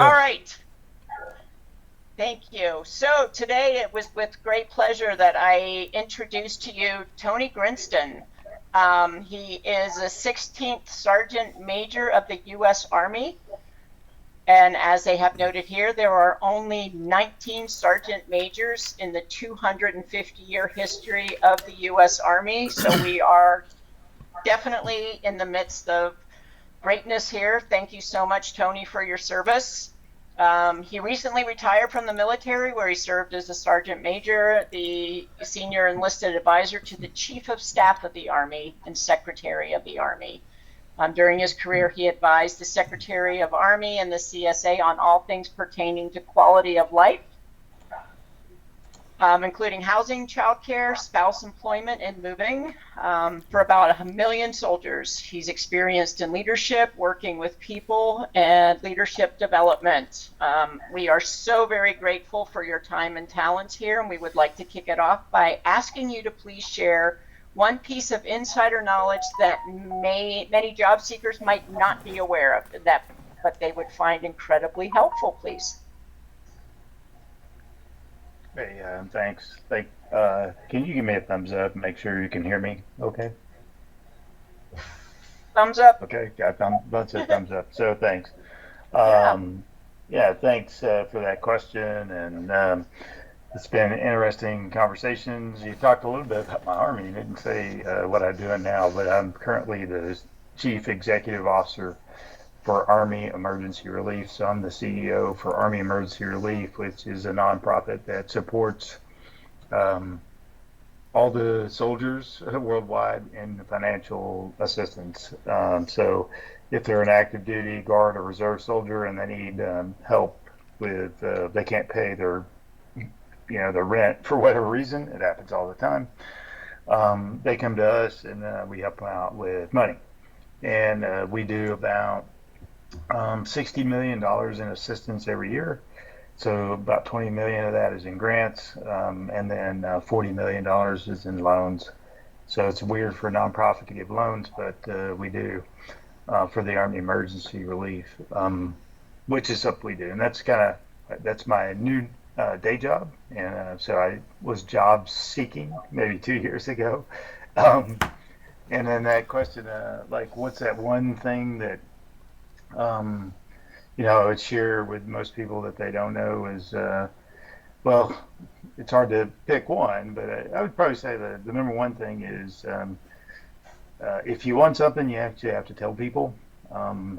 All go. right. Thank you. So today it was with great pleasure that I introduced to you Tony Grinston. He is a 16th Sergeant Major of the U.S. Army. And as they have noted here, there are only 19 Sergeant Majors in the 250-year history of the U.S. Army. So we are definitely in the midst of greatness here. Thank you so much, Tony, for your service. He recently retired from the military, where he served as a sergeant major, the senior enlisted advisor to the Chief of Staff of the Army and Secretary of the Army. During his career, he advised the Secretary of Army and the CSA on all things pertaining to quality of life, including housing, childcare, spouse employment, and moving, for about 1 million soldiers. He's experienced in leadership, working with people, and leadership development. We are so very grateful for your time and talents here, and we would like to kick it off by asking you to please share one piece of insider knowledge that many job seekers might not be aware of, but they would find incredibly helpful, please. Hey, thanks. Can you give me a thumbs up and make sure you can hear me? Okay. Thumbs up. Okay. Got bunch of thumbs up. So thanks. Yeah. Yeah, thanks for that question. And it's been interesting conversations. You talked a little bit about my army. You didn't say what I'm doing now, but I'm currently the Chief Executive Officer for Army Emergency Relief. So I'm the CEO for Army Emergency Relief, which is a nonprofit that supports um, all the soldiers worldwide in financial assistance. So if they're an active duty guard or reserve soldier and they need help with, they can't pay their rent for whatever reason, it happens all the time. They come to us and we help them out with money. And we do about $60 million in assistance every year. So about 20 million of that is in grants, and then $40 million is in loans. So it's weird for a nonprofit to give loans, but we do for the Army Emergency Relief, which is something we do, and that's my new day job. And so I was job seeking maybe 2 years ago, um, and then that question, like, what's that one thing that um, I would share with most people that they don't know is, well, it's hard to pick one, but I would probably say the number one thing is if you want something, you actually have to tell people. Um,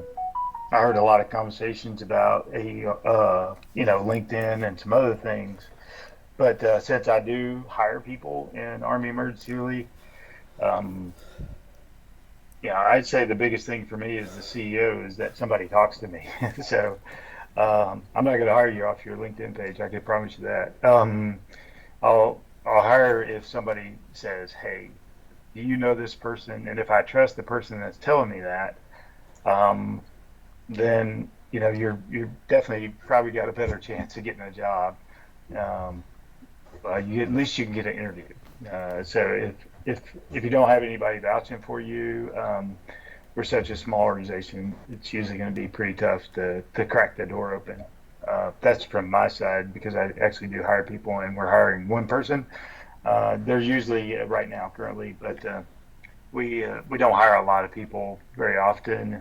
I heard a lot of conversations about LinkedIn and some other things, but since I do hire people in Army Emergency Relief, um, yeah, I'd say the biggest thing for me as the CEO is that somebody talks to me. So I'm not going to hire you off your LinkedIn page. I can promise you that. I'll hire if somebody says, "Hey, do you know this person?" And if I trust the person that's telling me that, um, then you're definitely probably got a better chance of getting a job. Um, at least you can get an interview. So if you don't have anybody vouching for you, we're such a small organization, it's usually going to be pretty tough to crack the door open. That's from my side because I actually do hire people, and we're hiring one person. There's usually right now currently, but we don't hire a lot of people very often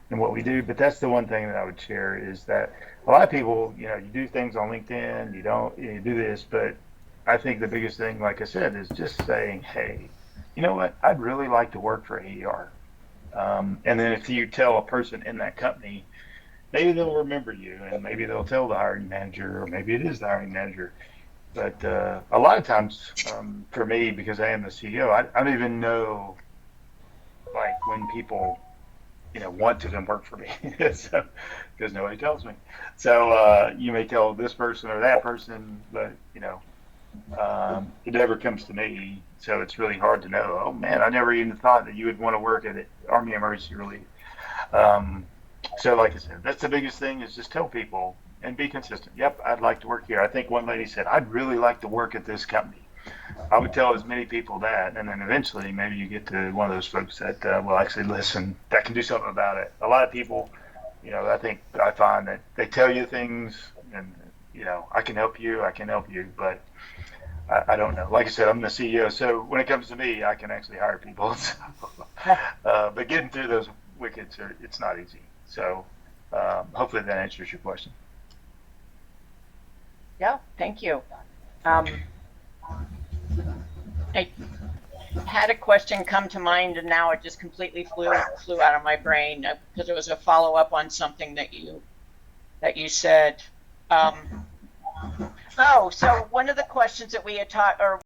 in what we do. But that's the one thing that I would share is that a lot of people, you do things on LinkedIn, you do this, but I think the biggest thing, like I said, is just saying, hey, you know what? I'd really like to work for AER. And then if you tell a person in that company, maybe they'll remember you and maybe they'll tell the hiring manager, or maybe it is the hiring manager. But a lot of times, for me, because I am the CEO, I don't even know like when people want to come work for me, so because nobody tells me. So you may tell this person or that person, but it never comes to me. So it's really hard to know. Oh man, I never even thought that you would want to work at it, Army Emergency Relief. Um, so like I said, that's the biggest thing is just tell people and be consistent. Yep, I'd like to work here. I think one lady said, I'd really like to work at this company. I would tell as many people that, and then eventually maybe you get to one of those folks that will actually listen, that can do something about it. A lot of people, I think I find that they tell you things, and I can help you, but I don't know. Like I said, I'm the CEO, so when it comes to me, I can actually hire people. But getting through those wickets, it's not easy. So hopefully that answers your question. Yeah, thank you. Um, I had a question come to mind, and now it just completely flew out of my brain because it was a follow up on something that you said. Um, oh, so one of the questions that we had taught, or